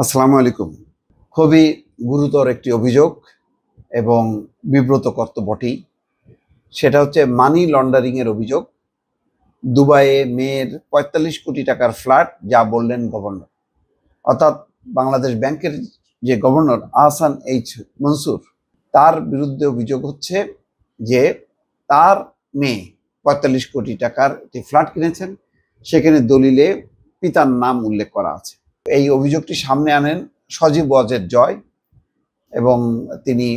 আসসালামু আলাইকুম। খুবই গুরুতর একটি অভিযোগ এবং বিব্রতকর তো বটেই। সেটা হচ্ছে মানি লন্ডারিং এর অভিযোগ। দুবাইয়ে মেয়ের ৪৫ কোটি টাকার ফ্ল্যাট, যা বললেন গভর্নর। অর্থাৎ বাংলাদেশ ব্যাংকের যে গভর্নর আহসান এইচ মনসুর, তার বিরুদ্ধে অভিযোগ হচ্ছে যে তার মেয়ে ৪৫ কোটি টাকার একটি ফ্ল্যাট কিনেছেন, সেখানে দলিলে পিতার নাম উল্লেখ করা আছে। এই অভিযোগটি সামনে আনেন সজীব ওয়াজেদ জয় এবং তিনি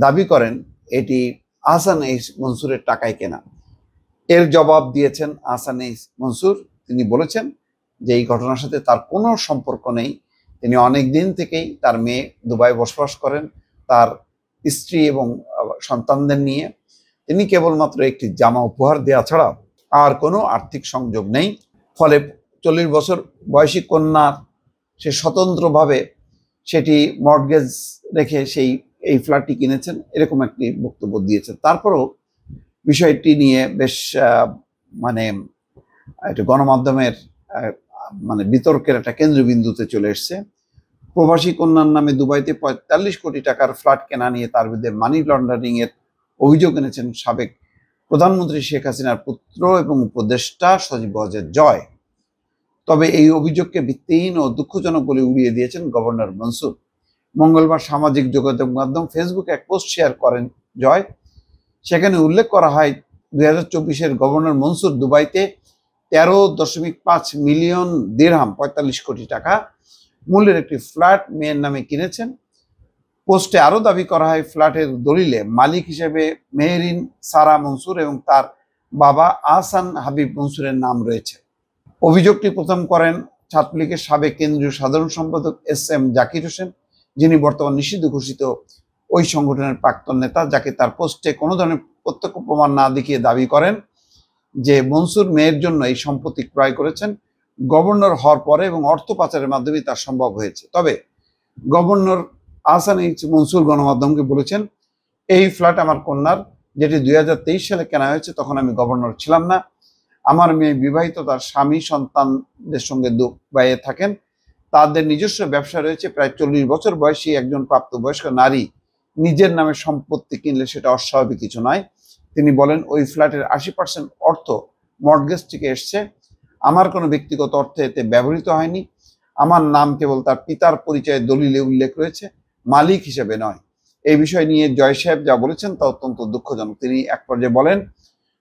দাবি করেন এটি আহসান এইচ মনসুরের টাকায় কেনা। এর জবাব দিয়েছেন আহসান এইচ মনসুর। তিনি বলেছেন যে এই ঘটনার সাথে তার কোনো সম্পর্ক নেই। তিনি অনেক দিন থেকেই তার মেয়ে দুবাই বসবাস করেন তার স্ত্রী এবং সন্তানদের নিয়ে। তিনি কেবলমাত্র একটি জামা উপহার দেওয়া ছাড়া আর কোনো আর্থিক সংযোগ নেই। ফলে ৪০ বছর বয়সী কন্যার সে স্বতন্ত্রভাবে সেটি মর্টগেজ রেখে এই ফ্ল্যাটটি কিনেছেন, এরকম একটি বক্তব্য দিয়েছেন। তারপরেও বিষয়টি নিয়ে বেশ একটা গণমাধ্যমের বিতর্কের একটা কেন্দ্রবিন্দুতে চলে এসছে। প্রবাসী কন্যার নামে দুবাইতে ৪৫ কোটি টাকার ফ্ল্যাট কেনা নিয়ে তার বিরুদ্ধে মানি লন্ডারিং এর অভিযোগ এনেছেন সাবেক প্রধানমন্ত্রী শেখ হাসিনার পুত্র এবং উপদেষ্টা সজীব ওয়াজেদ জয়। তবে এই অভিযোগকে ভিত্তিহীন ও দুঃখজনক বলে উড়িয়ে দিয়েছেন গভর্নর মনসুর। মঙ্গলবার সামাজিক যোগাযোগ মাধ্যম ফেসবুকে এক পোস্ট শেয়ার করেন জয়। সেখানে উল্লেখ করা হয় ২০২৪-এর গভর্নর মনসুর দুবাইতে ১৩.৫ মিলিয়ন দিরহাম ৪৫ কোটি টাকা মূল্যের একটি ফ্ল্যাট মেয়ের নামে কিনেছেন। পোস্টে আরও দাবি করা হয় ফ্ল্যাটের দলিলে মালিক হিসেবে মেহেরিন সারা মনসুর এবং তার বাবা আহসান হাবিব মনসুরের নাম রয়েছে। অভিযোগটি প্রথম করেন ছাত্রলীগের সাবেক কেন্দ্রীয় সাধারণ সম্পাদক এস.এম. জাকির হোসেন, যিনি বর্তমান নিষিদ্ধ ঘোষিত ওই সংগঠনের প্রাক্তন নেতা, যাকে তার পোস্টে কোনো ধরনের প্রত্যক্ষ প্রমাণ না দেখিয়ে দাবি করেন যে মনসুর মেয়ের জন্য এই সম্পত্তি ক্রয় করেছেন গভর্নর হওয়ার পরে এবং অর্থ পাচারের মাধ্যমে তা সম্ভব হয়েছে। তবে গভর্নর আহসান এইচ মনসুর গণমাধ্যমকে বলেছেন, এই ফ্ল্যাট আমার কন্যার, যেটি ২০২৩ সালে কেনা হয়েছে। তখন আমি গভর্নর ছিলাম না। আমার মেয়ে বিবাহিত, তার স্বামী সন্তানদের সঙ্গে দুবাইয়ে থাকেন। তাদের নিজস্ব ব্যবসা রয়েছে। প্রায় ৪০ বছর বয়সী একজন প্রাপ্তবয়স্ক নারী নিজের নামে সম্পত্তি কিনলে সেটা অস্বাভাবিক কিছু নয়। তিনি বলেন, ওই ফ্ল্যাটের ৮০% অর্থ মর্টগেজ থেকে এসছে। আমার কোনো ব্যক্তিগত অর্থ এতে ব্যবহৃত হয়নি। আমার নাম কেবল তার পিতার পরিচয়ে দলিলে উল্লেখ রয়েছে, মালিক হিসেবে নয়। এই বিষয় নিয়ে জয় সাহেব যা বলেছেন তা অত্যন্ত দুঃখজনক। তিনি এক পর্যায়ে বলেন,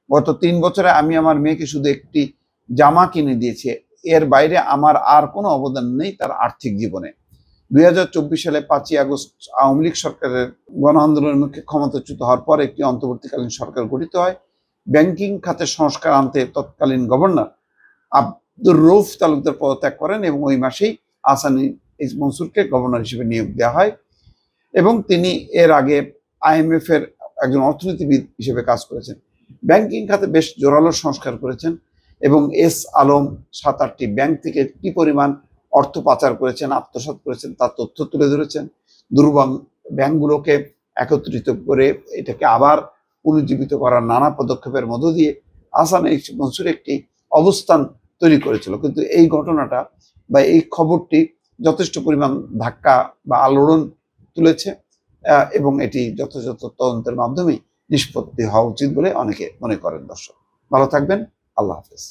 গত ৩ বছরে আমি আমার মেয়েকে শুধু একটি জামা কিনে দিয়েছি। এর বাইরে আমার আর কোনো অবদান নেই তার আর্থিক জীবনে। ২০২৪ সালে ৫ই আগস্ট আওয়ামী লীগ সরকারের গণ আন্দোলনের মুখে ক্ষমতাচ্যুত হওয়ার পর একটি অন্তর্বর্তীকালীন সরকার গঠিত হয়। ব্যাংকিং খাতে সংস্কার আনতে তৎকালীন গভর্নর আব্দুর রউফ তালুকদার পদত্যাগ করেন এবং ওই মাসেই আহসান এইচ মনসুরকে গভর্নর হিসেবে নিয়োগ দেওয়া হয় এবং তিনি এর আগে IMF এর একজন অর্থনীতিবিদ হিসেবে কাজ করেছেন। ব্যাংকিং খাতে বেশ জোরালো সংস্কার করেছেন এবং এস আলম ৭-৮টি ব্যাংক থেকে কি পরিমাণ অর্থ পাচার করেছেন, আত্মসাৎ করেছেন তার তথ্য তুলে ধরেছেন। দুর্বল ব্যাংকগুলোকে একত্রিত করে এটাকে আবার পুনর্জীবিত করার নানা পদক্ষেপের মধ্য দিয়ে আহসান এইচ মনসুর একটি অবস্থান তৈরি করেছিল। কিন্তু এই ঘটনাটা বা এই খবরটি যথেষ্ট পরিমাণ ধাক্কা বা আলোড়ন তুলেছে এবং এটি যথাযথ তদন্তের মাধ্যমে নিষ্পত্তি হওয়া উচিত বলে অনেকে মনে করেন। দর্শক ভালো থাকবেন। আল্লাহ হাফেজ।